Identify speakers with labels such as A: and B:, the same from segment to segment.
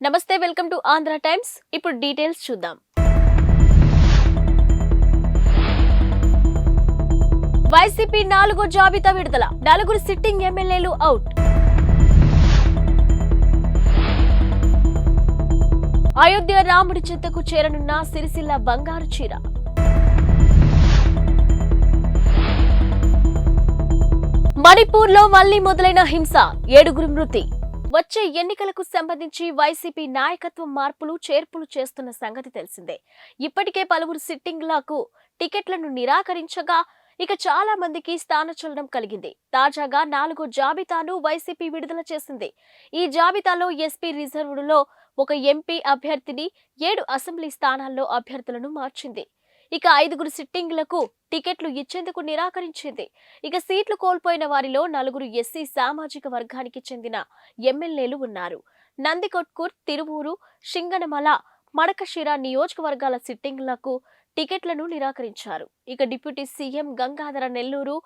A: నమస్తే, welcome to Andhra times. ఇప్పుడు details చూద్దాం. వైసీపీ 4వ జాబితా విడుదల. 4 సిట్టింగ్ ఎమ్మెల్యేలు అవుట్. అయోధ్య రాముడి చెంతకు చేరనున్న సిరిసిల్ల బంగారు చీర. మణిపూర్లో మళ్లీ మొదలైన హింస, 7 మృతి. వచ్చే ఎన్నికలకు సంబంధించి వైసీపీ నాయకత్వం మార్పులు చేర్పులు చేస్తున్న సంగతి తెలిసిందే. ఇప్పటికే పలువురు సిట్టింగ్లకు టికెట్లను నిరాకరించగా ఇక చాలా మందికి స్థానచలనం కలిగింది. తాజాగా 4వ జాబితాను వైసీపీ విడుదల చేసింది. ఈ జాబితాలో ఎస్పీ రిజర్వ్డ్లో ఒక ఎంపీ అభ్యర్థిని, 7 అసెంబ్లీ స్థానాల్లో అభ్యర్థులను మార్చింది. ఇక 5 సిట్టింగ్లకు టికెట్లు ఇచ్చేందుకు నిరాకరించింది. ఇక సీట్లు కోల్పోయిన వారిలో 4 ఎస్సీ సామాజిక వర్గానికి చెందిన ఎమ్మెల్యేలు ఉన్నారు. నందికొట్కూర్, తిరువూరు, సింగనమల, మడకశిర నియోజకవర్గాల సిట్టింగ్లకు టికెట్లను నిరాకరించారు. ఇక deputy CM Gangadhara Nellore,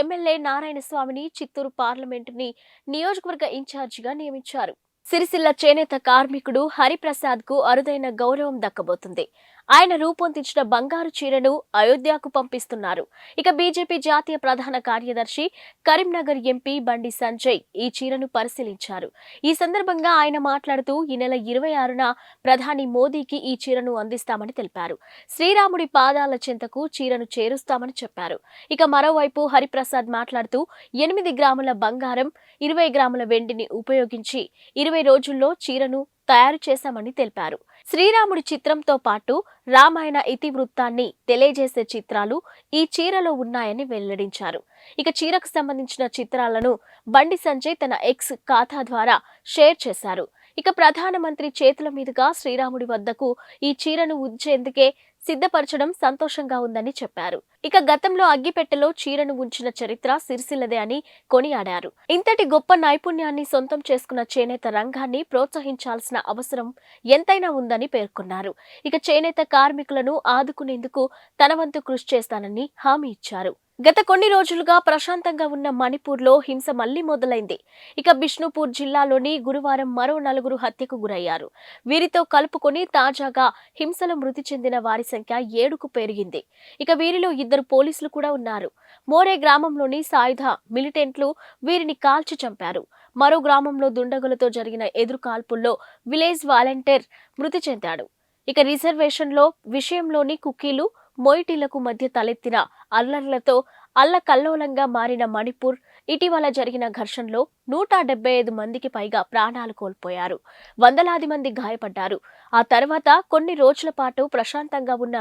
A: MLA నారాయణస్వామిని చిత్తూరు పార్లమెంటుని నియోజకవర్గ ఇన్ఛార్జిగా నియమించారు. సిరిసిల్ల చేనేత కార్మికుడు హరిప్రసాద్ కు అరుదైన గౌరవం దక్కబోతుంది. ఆయన రూపొందించిన బంగారు చీరను అయోధ్యకు పంపిస్తున్నారు. ఇక బీజేపీ జాతీయ ప్రధాన కార్యదర్శి, కరీంనగర్ ఎంపీ బండి సంజయ్ ఈ చీరను పరిశీలించారు. ఈ సందర్భంగా ఆయన మాట్లాడుతూ ఈ నెల 26న ప్రధాని మోదీకి ఈ చీరను అందిస్తామని తెలిపారు. శ్రీరాముడి పాదాల చెంతకు చీరను చేరుస్తామని చెప్పారు. ఇక మరోవైపు హరిప్రసాద్ మాట్లాడుతూ 8 గ్రాముల బంగారం, 20 గ్రాముల వెండిని ఉపయోగించి 20 రోజుల్లో చీరను తయారు చేశామని తెలిపారు. శ్రీరాముడి చిత్రంతో పాటు రామాయణ ఇతివృత్తాన్ని తెలియజేసే చిత్రాలు ఈ చీరలో ఉన్నాయని వెల్లడించారు. ఇక చీరకు సంబంధించిన చిత్రాలను బండి సంజయ్ తన ఎక్స్ ఖాతా ద్వారా షేర్ చేశారు. ఇక ప్రధానమంత్రి చేతుల మీదుగా శ్రీరాముడి వద్దకు ఈ చీరను ఉంచేందుకే సిద్ధపరచడం సంతోషంగా ఉందని చెప్పారు. ఇక గతంలో అగ్గిపెట్టెలో చీరను ఉంచిన చరిత్ర సిరిసిల్లదే అని కొనియాడారు. ఇంతటి గొప్ప నైపుణ్యాన్ని సొంతం చేసుకున్న చేనేత రంగాన్ని ప్రోత్సహించాల్సిన అవసరం ఎంతైనా ఉందని పేర్కొన్నారు. ఇక చేనేత కార్మికులను ఆదుకునేందుకు తన వంతు కృషి చేస్తానని హామీ ఇచ్చారు. గత కొన్ని రోజులుగా ప్రశాంతంగా ఉన్న మణిపూర్లో హింస మళ్లీ మొదలైంది. ఇక బిష్ణుపూర్ జిల్లాలోని గురువారం మరో 4 హత్యకు గురయ్యారు. వీరితో కలుపుకొని తాజాగా హింసలో మృతి చెందిన వారి సంఖ్య 7కు పెరిగింది. ఇక వీరిలో 2 పోలీసులు కూడా ఉన్నారు. మోరే గ్రామంలోని సాయుధ మిలిటెంట్లు వీరిని కాల్చి చంపారు. మరో గ్రామంలో దుండగులతో జరిగిన ఎదురు కాల్పుల్లో విలేజ్ వాలంటీర్ మృతి చెందాడు. ఇక రిజర్వేషన్లో విషయంలోని కుకీలు, మొయిటీలకు మధ్య తలెత్తిన అల్లర్లతో అల్లకల్లోలంగా మారిన మణిపూర్ ఇటీవల జరిగిన ఘర్షణలో 175 మందికి పైగా ప్రాణాలు కోల్పోయారు. వందలాది మంది గాయపడ్డారు. ఆ తర్వాత కొన్ని రోజుల పాటు ప్రశాంతంగా ఉన్న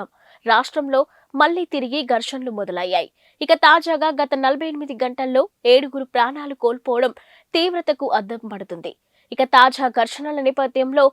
A: రాష్ట్రంలో మళ్లీ తిరిగి ఘర్షణలు మొదలయ్యాయి. ఇక తాజాగా గత 48 గంటల్లో 7 ప్రాణాలు కోల్పోవడం తీవ్రతకు అద్దం పడుతుంది. ఇక తాజా ఘర్షణల నేపథ్యంలో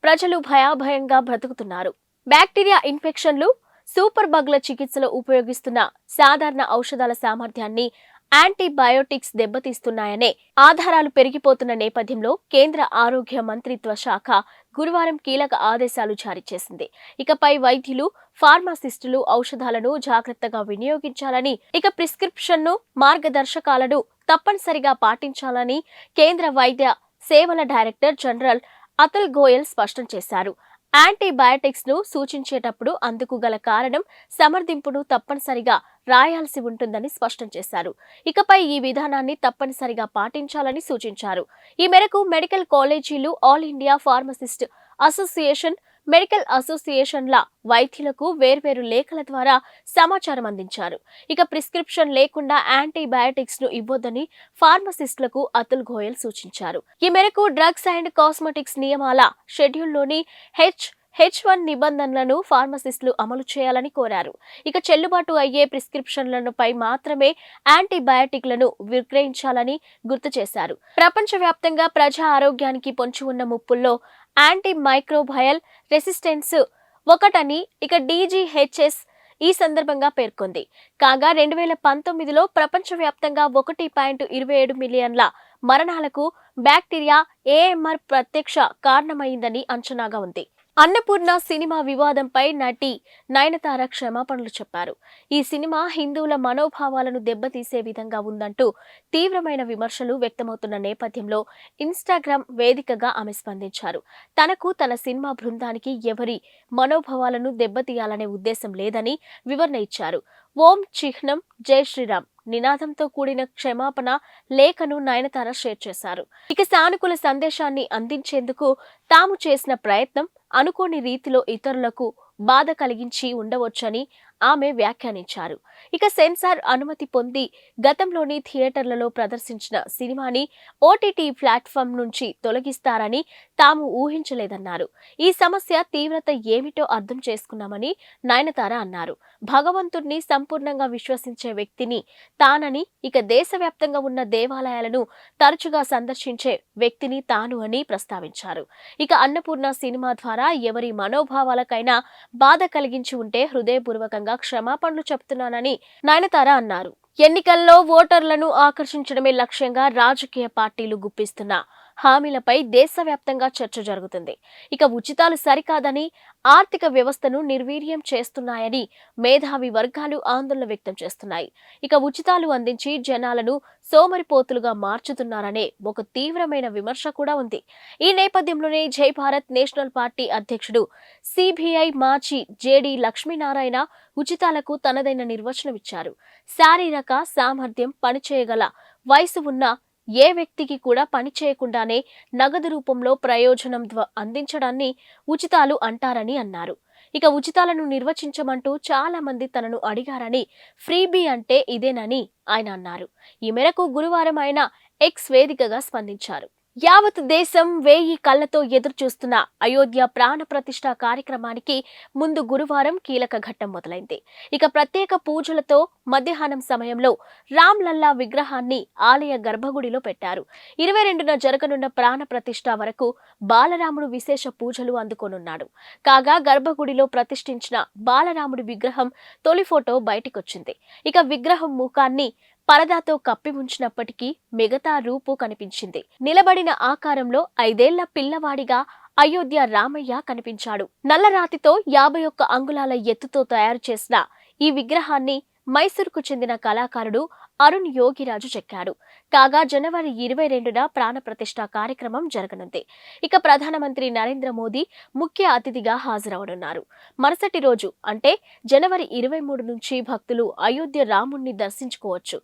A: ప్రజలు భయాభయంగా బ్రతుకుతున్నారు. బ్యాక్టీరియా ఇన్ఫెక్షన్లు, సూపర్ బగ్ల చికిత్సలో ఉపయోగిస్తున్న సాధారణ ఔషధాల సామర్థ్యాన్ని యాంటీబయోటిక్స్ దెబ్బతీస్తున్నాయనే ఆధారాలు పెరిగిపోతున్న నేపథ్యంలో కేంద్ర ఆరోగ్య మంత్రిత్వ శాఖ గురువారం కీలక ఆదేశాలు జారీ చేసింది. ఇకపై వైద్యులు, ఫార్మాసిస్టులు ఔషధాలను జాగ్రత్తగా వినియోగించాలని, ఇక ప్రిస్క్రిప్షన్ను, మార్గదర్శకాలను తప్పనిసరిగా పాటించాలని కేంద్ర వైద్య సేవల డైరెక్టర్ జనరల్ అతుల్ గోయల్ స్పష్టం చేశారు. యాంటీబయాటిక్స్ ను సూచించేటప్పుడు అందుకు గల కారణం, సమర్థింపును తప్పనిసరిగా రాయాల్సి ఉంటుందని స్పష్టం చేశారు. ఇకపై ఈ విధానాన్ని తప్పనిసరిగా పాటించాలని సూచించారు. ఈ మేరకు మెడికల్ కాలేజీలు, all India pharmacist association, medical అసోసియేషన్ల వైద్యులకు వేర్వేరు లేఖల ద్వారా సమాచారం అందించారు. ఇక ప్రిస్క్రిప్షన్ లేకుండా యాంటీబయాటిక్స్ ను ఇవ్వొద్దని ఫార్మసిస్టులకు అతుల్ గోయల్ సూచించారు. ఈ మేరకు డ్రగ్స్ అండ్ కాస్మెటిక్స్ నియమాల షెడ్యూల్లోని H1 నిబంధనలను ఫార్మసిస్టులు అమలు చేయాలని కోరారు. ఇక చెల్లుబాటు అయ్యే ప్రిస్క్రిప్షన్లపై మాత్రమే యాంటీబయాటిక్లను విక్రయించాలని గుర్తు చేశారు. ప్రపంచవ్యాప్తంగా ప్రజా ఆరోగ్యానికి పొంచి ఉన్న ముప్పుల్లో యాంటీ మైక్రోబయల్ రెసిస్టెన్స్ ఒకటని ఇక DGHS ఈ సందర్భంగా పేర్కొంది. కాగా 2019లో ప్రపంచవ్యాప్తంగా 1.27 మిలియన్ల మరణాలకు బ్యాక్టీరియా AMR ప్రత్యక్ష కారణమైందని అంచనాగా ఉంది. అన్నపూర్ణ సినిమా వివాదంపై నటి నయనతార క్షమాపణలు చెప్పారు. ఈ సినిమా హిందువుల మనోభావాలను దెబ్బతీసే విధంగా ఉందంటూ తీవ్రమైన విమర్శలు వ్యక్తమవుతున్న నేపథ్యంలో ఇన్స్టాగ్రామ్ వేదికగా ఆమె స్పందించారు. తనకు తన సినిమా బృందానికి ఎవరి మనోభావాలను దెబ్బతీయాలనే ఉద్దేశం లేదని వివరణ ఇచ్చారు. ఓం చిహ్నం జై శ్రీరామ్ నినాదంతో కూడిన క్షమాపణ లేఖను నయనతార షేర్ చేశారు. ఇక సానుకూల సందేశాన్ని అందించేందుకు తాము చేసిన ప్రయత్నం అనుకోని రీతిలో ఇతరులకు బాధ కలిగించి ఉండవచ్చని ఆమె వ్యాఖ్యానించారు. ఇక సెన్సార్ అనుమతి పొంది గతంలోని థియేటర్లలో ప్రదర్శించిన సినిమాని ఓటీటీ ప్లాట్ఫామ్ నుంచి తొలగిస్తారని తాము ఊహించలేదన్నారు. ఈ సమస్య తీవ్రత ఏమిటో అర్థం చేసుకున్నామని నయనతార అన్నారు. భగవంతుణ్ణి సంపూర్ణంగా విశ్వసించే వ్యక్తిని తానని, ఇక దేశవ్యాప్తంగా ఉన్న దేవాలయాలను తరచుగా సందర్శించే వ్యక్తిని తాను అని ప్రస్తావించారు. ఇక అన్నపూర్ణ సినిమా ద్వారా ఎవరి మనోభావాలకైనా బాధ కలిగించి ఉంటే హృదయపూర్వకంగా క్షమాపణలు చెప్తున్నానని నయనతార అన్నారు. ఎన్నికల్లో ఓటర్లను ఆకర్షించడమే లక్ష్యంగా రాజకీయ పార్టీలు గుప్పిస్తున్న హామీలపై దేశవ్యాప్తంగా చర్చ జరుగుతుంది. ఇక ఉచితాలు సరికాదని, ఆర్థిక వ్యవస్థను నిర్వీర్యం చేస్తున్నాయని మేధావి వర్గాలు ఆందోళన వ్యక్తం చేస్తున్నాయి. ఇక ఉచితాలు అందించి జనాలను సోమరిపోతులుగా మార్చుతున్నారనే ఒక తీవ్రమైన విమర్శ కూడా ఉంది. ఈ నేపథ్యంలోనే జై భారత్ నేషనల్ పార్టీ అధ్యక్షుడు సిబిఐ మాజీ జేడీ లక్ష్మీనారాయణ ఉచితాలకు తనదైన నిర్వచనం ఇచ్చారు. శారీరక సామర్థ్యం, పనిచేయగల వయసు ఉన్న ఏ వ్యక్తికి కూడా పని చేయకుండానే నగదు రూపంలో ప్రయోజనం అందించడాన్ని ఉచితాలు అంటారని అన్నారు. ఇక ఉచితాలను నిర్వచించమంటూ చాలా మంది తనను అడిగారని, ఫ్రీబీ అంటే ఇదేనని ఆయన అన్నారు. ఈ మేరకు గురువారం ఆయన ఎక్స్ వేదికగా స్పందించారు. యావత్ దేశం 1000 కళ్లతో ఎదురు చూస్తున్న అయోధ్య ప్రాణ ప్రతిష్ఠ కార్యక్రమానికి ముందు గురువారం కీలక ఘట్టం మొదలైంది. ఇక ప్రత్యేక పూజలతో మధ్యాహ్నం సమయంలో రామ్లల్లా విగ్రహాన్ని ఆలయ గర్భగుడిలో పెట్టారు. 22న జరగనున్న ప్రాణ ప్రతిష్ఠ వరకు బాలరాముడు విశేష పూజలు అందుకోనున్నాడు. కాగా గర్భగుడిలో ప్రతిష్ఠించిన బాలరాముడి విగ్రహం తొలి ఫోటో బయటికొచ్చింది. ఇక విగ్రహం ముఖాన్ని పరదాతో కప్పి ఉంచినప్పటికీ మిగతా రూపు కనిపించింది. నిలబడిన ఆకారంలో 5 ఏళ్ల పిల్లవాడిగా అయోధ్య రామయ్య కనిపించాడు. నల్లరాతితో 51 అంగుళాల ఎత్తుతో తయారు చేసిన ఈ విగ్రహాన్ని మైసూరుకు చెందిన కళాకారుడు అరుణ్ యోగిరాజు చెక్కాడు. కాగా జనవరి 22న ప్రాణ ప్రతిష్ఠ కార్యక్రమం జరగనుంది. ఇక ప్రధానమంత్రి నరేంద్ర మోదీ ముఖ్య అతిథిగా హాజరవనున్నారు. మరుసటి రోజు అంటే జనవరి 23 నుంచి భక్తులు అయోధ్య రాముణ్ణి దర్శించుకోవచ్చు.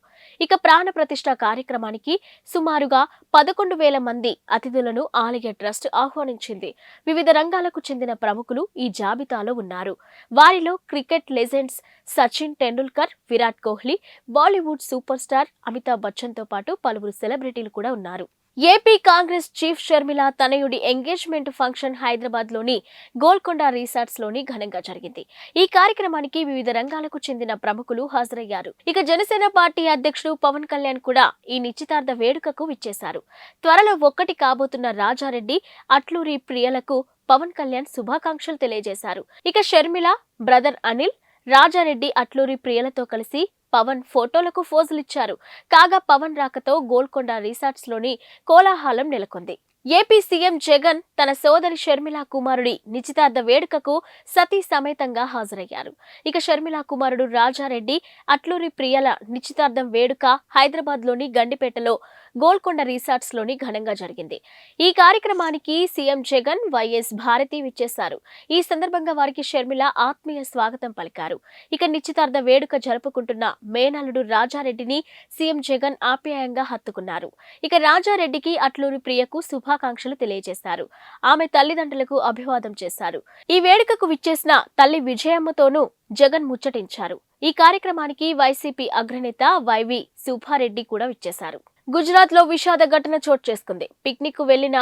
A: ఇక ప్రాణ ప్రతిష్ఠ కార్యక్రమానికి సుమారుగా 11,000 మంది అతిథులను ఆలయ ట్రస్ట్ ఆహ్వానించింది. వివిధ రంగాలకు చెందిన ప్రముఖులు ఈ జాబితాలో ఉన్నారు. వారిలో cricket legends Sachin Tendulkar, Virat Kohli, Bollywood super star Amitabh Bachchan తో పాటు పలువురు సెలబ్రిటీలు కూడా ఉన్నారు. ఏపీ కాంగ్రెస్ చీఫ్ షర్మిల తనయుడి ఎంగేజ్మెంట్ ఫంక్షన్ హైదరాబాద్ లోని గోల్కొండ రిసార్ట్స్ లోని ఘనంగా జరిగింది. ఈ కార్యక్రమానికి వివిధ రంగాలకు చెందిన ప్రముఖులు హాజరయ్యారు. ఇక జనసేన పార్టీ అధ్యక్షుడు పవన్ కళ్యాణ్ కూడా ఈ నిశ్చితార్థ వేడుకకు విచ్చేశారు. త్వరలో ఒక్కటి కాబోతున్న రాజారెడ్డి, అట్లూరి ప్రియలకు పవన్ కళ్యాణ్ శుభాకాంక్షలు తెలియజేశారు. ఇక షర్మిల బ్రదర్ అనిల్, రాజారెడ్డి, అట్లూరి ప్రియలతో కలిసి పవన్ ఫోటోలకు ఫోజులిచ్చారు. కాగా పవన్ రాకతో గోల్కొండ రిసార్ట్స్ లోని కోలాహలం నెలకొంది. ఏపీ సీఎం జగన్ తన సోదరి షర్మిల కుమారుడి నిశ్చితార్థ వేడుకకు సతీ సమేతంగా హాజరయ్యారు. ఇక షర్మిల కుమారుడు రాజారెడ్డి, అట్లూరి ప్రియల నిశ్చితార్థం వేడుక హైదరాబాద్ లోని గండిపేటలో గోల్కొండ రిసార్ట్స్ లోని ఘనంగా జరిగింది. ఈ కార్యక్రమానికి సీఎం జగన్, వైఎస్ భారతి విచ్చేశారు. ఈ సందర్భంగా వారికి షర్మిల ఆత్మీయ స్వాగతం పలికారు. ఇక నిశ్చితార్థ వేడుక జరుపుకుంటున్న మేనల్లుడు రాజారెడ్డిని సీఎం జగన్ ఆప్యాయంగా హత్తుకున్నారు. ఇక రాజారెడ్డికి, అట్లూరి ప్రియకు శుభాకాంక్షలు తెలియజేశారు. ఆమె తల్లిదండ్రులకు అభివాదం చేశారు. ఈ వేడుకకు విచ్చేసిన తల్లి విజయమ్మతోనూ జగన్ ముచ్చటించారు. ఈ కార్యక్రమానికి వైసీపీ అగ్రనేత వైవి సుబ్బారెడ్డి కూడా విచ్చేశారు. గుజరాత్ లో విషాద ఘటన చోటు చేసుకుంది. పిక్నిక్ కు వెళ్లిన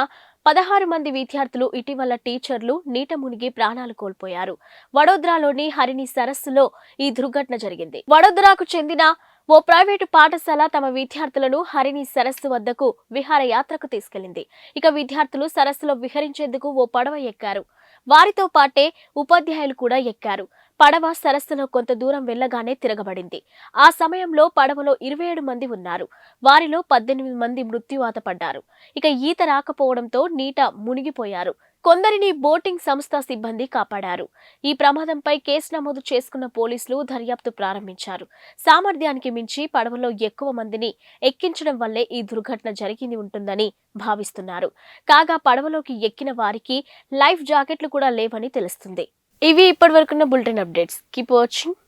A: 16 మంది విద్యార్థులు ఇటీవల టీచర్లు నీట మునిగి ప్రాణాలు కోల్పోయారు. వడోదరాలోని హరిణి సరస్సులో ఈ దుర్ఘటన జరిగింది. వడోదరాకు చెందిన ఓ ప్రైవేటు పాఠశాల తమ విద్యార్థులను హరిణి సరస్సు వద్దకు విహారయాత్రకు తీసుకెళ్లింది. ఇక విద్యార్థులు సరస్సులో విహరించేందుకు ఓ పడవ ఎక్కారు. వారితో పాటే ఉపాధ్యాయులు కూడా ఎక్కారు. పడవ సరస్సులో కొంత దూరం వెళ్లగానే తిరగబడింది. ఆ సమయంలో పడవలో 27 మంది ఉన్నారు. వారిలో 18 మంది మృత్యువాత పడ్డారు. ఇక ఈత రాకపోవడంతో నీట మునిగిపోయారు. కొందరిని బోటింగ్ సంస్థ సిబ్బంది కాపాడారు. ఈ ప్రమాదంపై కేసు నమోదు చేసుకున్న పోలీసులు దర్యాప్తు ప్రారంభించారు. సామర్థ్యానికి మించి పడవలో ఎక్కువ మందిని ఎక్కించడం వల్లే ఈ దుర్ఘటన జరిగింది ఉంటుందని భావిస్తున్నారు. కాగా పడవలోకి ఎక్కిన వారికి లైఫ్ జాకెట్లు కూడా లేవని తెలుస్తుంది. ఇవి ఇప్పటివరకున్న బులెటిన్ అప్డేట్స్. Keep watching.